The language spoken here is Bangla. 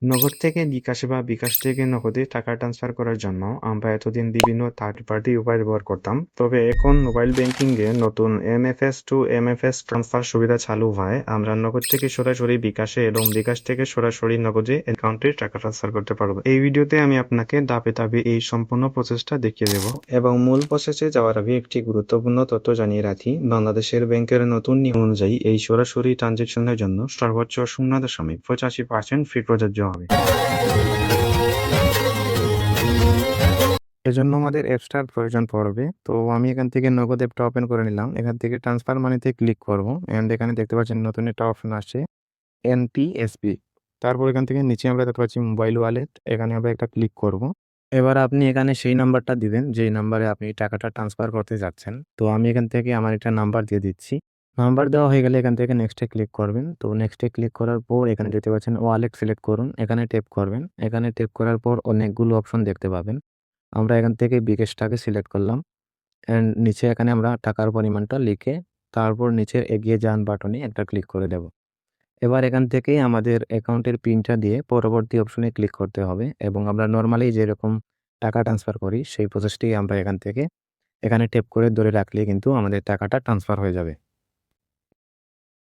নগদ থেকে বিকাশে বা বিকাশ থেকে নগদে টাকা ট্রান্সফার করার জন্য আমরা এতদিন বিভিন্ন থার্ড পার্টি উপায় ব্যবহার করতাম। তবে এখন মোবাইল ব্যাংকিং এ নতুন এমএফএস টু এমএফএস ট্রান্সফার সুবিধা চালু হয়। আমরা নগদ থেকে সরাসরি বিকাশে এবং বিকাশ থেকে সরাসরি নগদে অ্যাকাউন্টে টাকা ট্রান্সফার করতে পারবো। এই ভিডিওতে আমি আপনাকে ধাপে ধাপে এই সম্পূর্ণ প্রসেসটা দেখিয়ে দেব এবং মূল প্রসেসে যাওয়ার আগে একটি গুরুত্বপূর্ণ তথ্য জানিয়ে রাখি। বাংলাদেশের ব্যাংকের নতুন নিয়ম অনুযায়ী এই সরাসরি ট্রানজেকশনের জন্য সর্বোচ্চ 0.85% ফি প্রযোজ্য হবে। এজন্য আমাদের অ্যাপসটার প্রয়োজন পড়বে। তো আমি এখান থেকে নগদ অ্যাপটা ওপেন করে নিলাম। এখান থেকে ট্রান্সফার মানিতে ক্লিক করব। এন্ড এখানে দেখতে পাচ্ছেন নতুন একটা অপশন আসছে এনটিএসপি। তারপর এখান থেকে নিচে আমরা দেখতে পাচ্ছি মোবাইল ওয়ালেট। এখানে আমরা একটা ক্লিক করব। এবার আপনি এখানে সেই নাম্বারটা দিবেন যেই নাম্বারে আপনি টাকাটা ট্রান্সফার করতে যাচ্ছেন। তো আমি এখান থেকে আমার একটা নাম্বার দিয়ে দিচ্ছি। নাম্বার দেওয়া হয়ে গেলে এখান থেকে নেক্সটে ক্লিক করবেন। তো নেক্সটে ক্লিক করার পর এখানে দেখতে পাচ্ছেন ওয়ালেট সিলেক্ট করুন। এখানে ট্যাপ করবেন। এখানে ট্যাপ করার পর অনেকগুলো অপশন দেখতে পাবেন। আমরা এখান থেকে বিকাশটাকে সিলেক্ট করলাম। অ্যান্ড নিচে এখানে আমরা টাকার পরিমাণটা লিখে তারপর নিচে এগিয়ে যান বাটনে একটা ক্লিক করে দেব। এবার এখান থেকেই আমাদের অ্যাকাউন্টের পিনটা দিয়ে পরবর্তী অপশনে ক্লিক করতে হবে এবং আমরা নরমালি যেরকম টাকা ট্রান্সফার করি সেই প্রসেসটি আমরা এখানে ট্যাপ করে ধরে রাখলেই কিন্তু আমাদের টাকাটা ট্রান্সফার হয়ে যাবে।